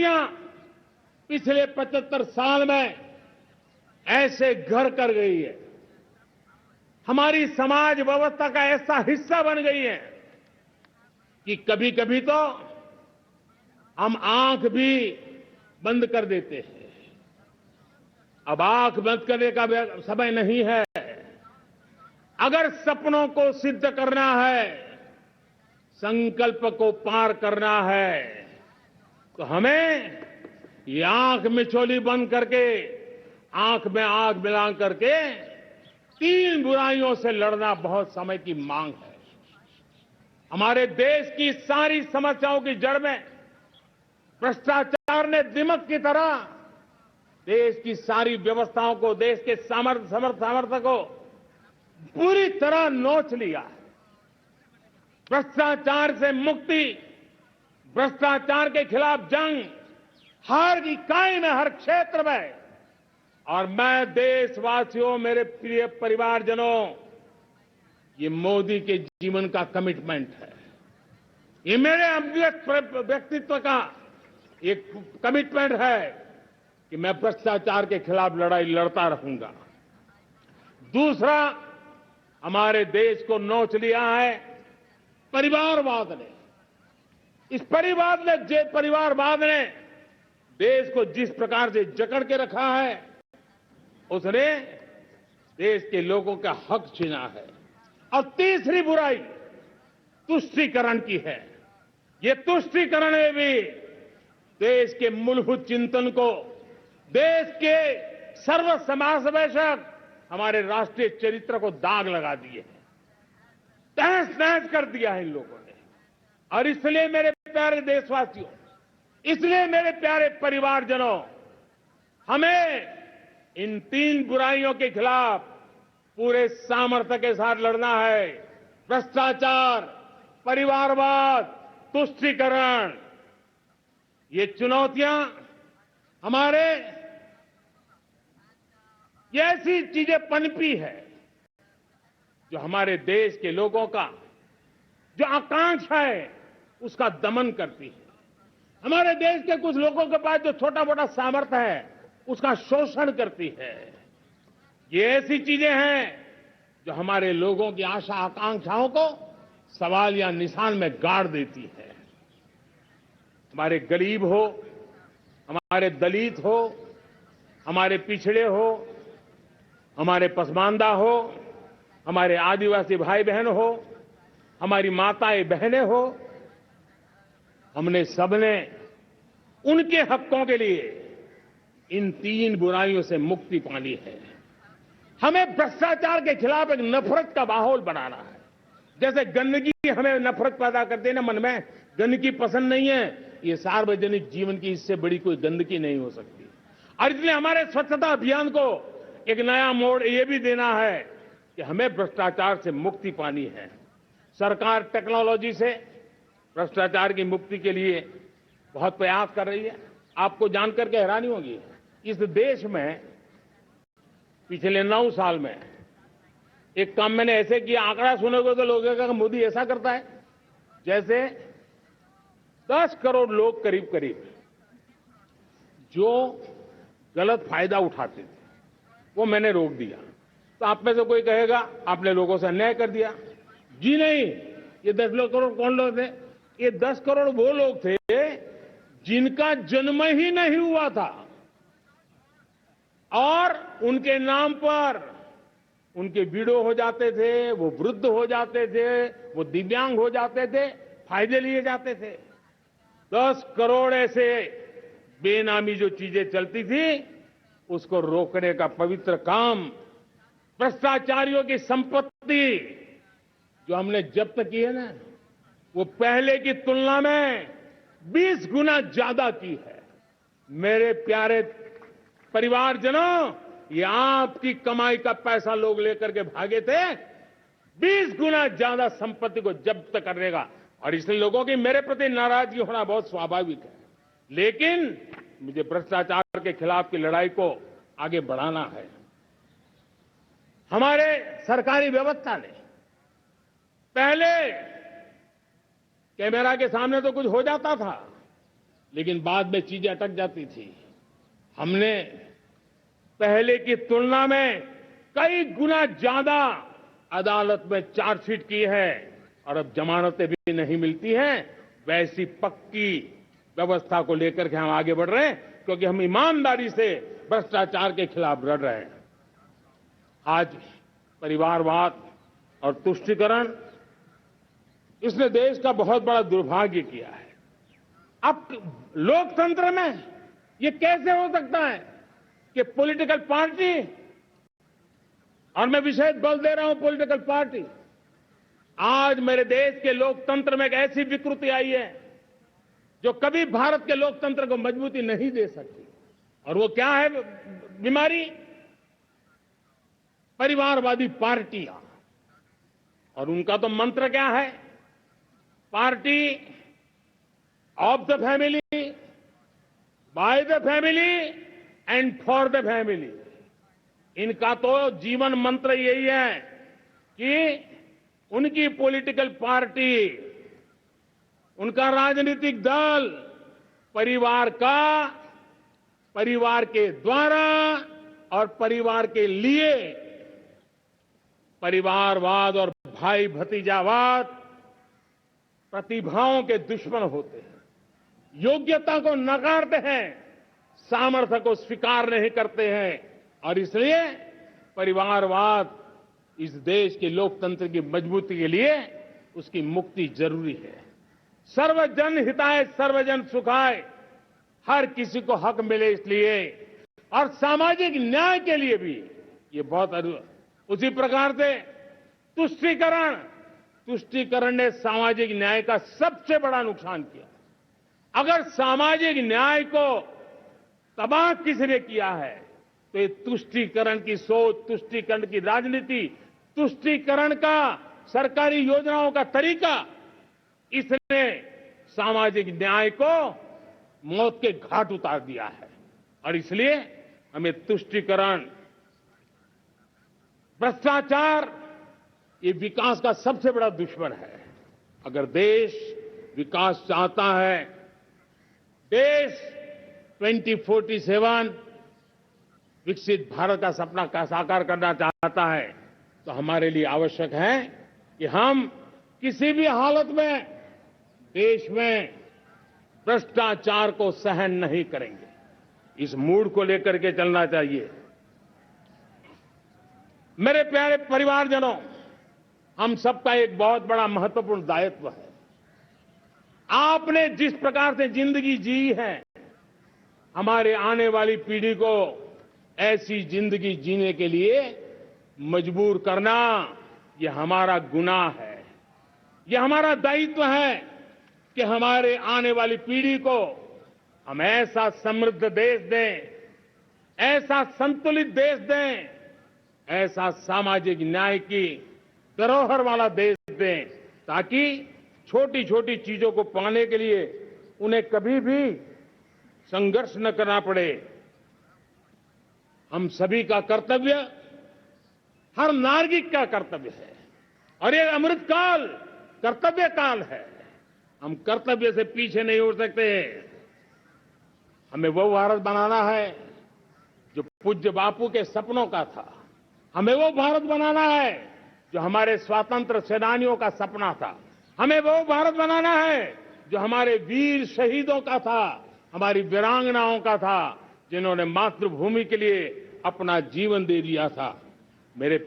दुर्नीतियां पिछले 75 साल में ऐसे घर कर गई है, हमारी समाज व्यवस्था का ऐसा हिस्सा बन गई है कि कभी कभी तो हम आंख भी बंद कर देते हैं। अब आंख बंद करने का समय नहीं है। अगर सपनों को सिद्ध करना है, संकल्प को पार करना है, तो हमें ये आंख मिचौली बंद करके, आंख में आंख मिला करके तीन बुराइयों से लड़ना बहुत समय की मांग है। हमारे देश की सारी समस्याओं की जड़ में भ्रष्टाचार ने दिमक की तरह देश की सारी व्यवस्थाओं को, देश के सामर्थ्य को पूरी तरह नोच लिया है। भ्रष्टाचार से मुक्ति, भ्रष्टाचार के खिलाफ जंग हर इकाई में, हर क्षेत्र में। और मैं देशवासियों, मेरे प्रिय परिवारजनों, ये मोदी के जीवन का कमिटमेंट है। ये मेरे व्यक्तित्व का एक कमिटमेंट है कि मैं भ्रष्टाचार के खिलाफ लड़ाई लड़ता रहूंगा। दूसरा, हमारे देश को नोच लिया है परिवारवाद ने। इस परिवारवाद ने देश को जिस प्रकार से जकड़ के रखा है, उसने देश के लोगों का हक छीना है। और तीसरी बुराई तुष्टीकरण की है। ये तुष्टीकरण में भी देश के मूलभूत चिंतन को, देश के सर्व समावेशक हमारे राष्ट्रीय चरित्र को दाग लगा दिए हैं, तहस नहस कर दिया है इन लोगों ने। और इसलिए मेरे प्यारे देशवासियों, इसलिए मेरे प्यारे परिवारजनों, हमें इन तीन बुराइयों के खिलाफ पूरे सामर्थ्य के साथ लड़ना है। भ्रष्टाचार, परिवारवाद, तुष्टीकरण, ये चुनौतियां हमारे, ये ऐसी चीजें पनपी है जो हमारे देश के लोगों का जो आकांक्षा है उसका दमन करती है। हमारे देश के कुछ लोगों के पास जो छोटा मोटा सामर्थ्य है उसका शोषण करती है। ये ऐसी चीजें हैं जो हमारे लोगों की आशा आकांक्षाओं को सवाल या निशान में गाड़ देती है। हमारे गरीब हो, हमारे दलित हो, हमारे पिछड़े हो, हमारे पसमानदा हो, हमारे आदिवासी भाई बहन हो, हमारी माताएं बहनें हो, हमने सबने उनके हकों के लिए इन तीन बुराइयों से मुक्ति पानी है। हमें भ्रष्टाचार के खिलाफ एक नफरत का माहौल बनाना है। जैसे गंदगी हमें नफरत पैदा करती है ना, मन में गंदगी पसंद नहीं है, ये सार्वजनिक जीवन की इससे बड़ी कोई गंदगी नहीं हो सकती। और इसलिए हमारे स्वच्छता अभियान को एक नया मोड़ ये भी देना है कि हमें भ्रष्टाचार से मुक्ति पानी है। सरकार टेक्नोलॉजी से भ्रष्टाचार की मुक्ति के लिए बहुत प्रयास कर रही है। आपको जानकर के हैरानी होगी, इस देश में पिछले 9 साल में एक काम मैंने ऐसे किया, आंकड़ा सुनोगे तो लोग कहेंगे मोदी ऐसा करता है, जैसे 10 करोड़ लोग करीब करीब जो गलत फायदा उठाते थे वो मैंने रोक दिया। तो आप में से कोई कहेगा आपने लोगों से अन्याय कर दिया। जी नहीं, ये 10 करोड़ कौन लोग थे? ये 10 करोड़ वो लोग थे जिनका जन्म ही नहीं हुआ था और उनके नाम पर उनके विडो हो जाते थे, वो वृद्ध हो जाते थे, वो दिव्यांग हो जाते थे, फायदे लिए जाते थे। 10 करोड़ ऐसे बेनामी जो चीजें चलती थी उसको रोकने का पवित्र काम, भ्रष्टाचारियों की संपत्ति जो हमने जब्त की है ना, वो पहले की तुलना में 20 गुना ज्यादा की है। मेरे प्यारे परिवारजनों, ये आपकी कमाई का पैसा लोग लेकर के भागे थे, 20 गुना ज्यादा संपत्ति को जब्त करने का। और इसलिए लोगों की मेरे प्रति नाराजगी होना बहुत स्वाभाविक है, लेकिन मुझे भ्रष्टाचार के खिलाफ की लड़ाई को आगे बढ़ाना है। हमारे सरकारी व्यवस्था ने पहले कैमरा के सामने तो कुछ हो जाता था, लेकिन बाद में चीजें अटक जाती थी। हमने पहले की तुलना में कई गुना ज्यादा अदालत में चार्जशीट की है और अब जमानतें भी नहीं मिलती हैं। वैसी पक्की व्यवस्था को लेकर के हम आगे बढ़ रहे हैं, क्योंकि हम ईमानदारी से भ्रष्टाचार के खिलाफ लड़ रहे हैं। आज परिवारवाद और तुष्टीकरण, इसने देश का बहुत बड़ा दुर्भाग्य किया है। अब लोकतंत्र में ये कैसे हो सकता है कि पॉलिटिकल पार्टी, और मैं विशेष बल दे रहा हूं पॉलिटिकल पार्टी, आज मेरे देश के लोकतंत्र में एक ऐसी विकृति आई है जो कभी भारत के लोकतंत्र को मजबूती नहीं दे सकती। और वो क्या है बीमारी? परिवारवादी पार्टियां। और उनका तो मंत्र क्या है? Party of the family, by the family and for the family. इनका तो जीवन मंत्र यही है कि उनकी पॉलिटिकल पार्टी, उनका राजनीतिक दल परिवार का, परिवार के द्वारा और परिवार के लिए, परिवारवाद और भाई भतीजावाद प्रतिभाओं के दुश्मन होते हैं, योग्यता को नकारते हैं, सामर्थ्य को स्वीकार नहीं करते हैं। और इसलिए परिवारवाद इस देश के लोकतंत्र की मजबूती के लिए उसकी मुक्ति जरूरी है। सर्वजन हिताय सर्वजन सुखाय, हर किसी को हक मिले इसलिए, और सामाजिक न्याय के लिए भी ये बहुत। उसी प्रकार से तुष्टीकरण ने सामाजिक न्याय का सबसे बड़ा नुकसान किया। अगर सामाजिक न्याय को तबाह किसने किया है तो ये तुष्टीकरण की सोच, तुष्टीकरण की राजनीति, तुष्टीकरण का सरकारी योजनाओं का तरीका, इसने सामाजिक न्याय को मौत के घाट उतार दिया है। और इसलिए हमें तुष्टीकरण, भ्रष्टाचार, ये विकास का सबसे बड़ा दुश्मन है। अगर देश विकास चाहता है, देश 2047 विकसित भारत का सपना का साकार करना चाहता है, तो हमारे लिए आवश्यक है कि हम किसी भी हालत में देश में भ्रष्टाचार को सहन नहीं करेंगे। इस मूड को लेकर के चलना चाहिए। मेरे प्यारे परिवारजनों, हम सबका एक बहुत बड़ा महत्वपूर्ण दायित्व है। आपने जिस प्रकार से जिंदगी जी है, हमारे आने वाली पीढ़ी को ऐसी जिंदगी जीने के लिए मजबूर करना, यह हमारा गुनाह है। यह हमारा दायित्व है कि हमारे आने वाली पीढ़ी को हम ऐसा समृद्ध देश दें, ऐसा संतुलित देश दें, ऐसा सामाजिक न्याय की धरोहर वाला देश दें, ताकि छोटी छोटी चीजों को पाने के लिए उन्हें कभी भी संघर्ष न करना पड़े। हम सभी का कर्तव्य, हर नागरिक का कर्तव्य है, और ये अमृतकाल कर्तव्य काल है। हम कर्तव्य से पीछे नहीं उठ सकते। हमें वो भारत बनाना है जो पूज्य बापू के सपनों का था। हमें वो भारत बनाना है जो हमारे स्वतंत्र सेनानियों का सपना था। हमें वो भारत बनाना है जो हमारे वीर शहीदों का था, हमारी वीरांगनाओं का था, जिन्होंने मातृभूमि के लिए अपना जीवन दे दिया था। मेरे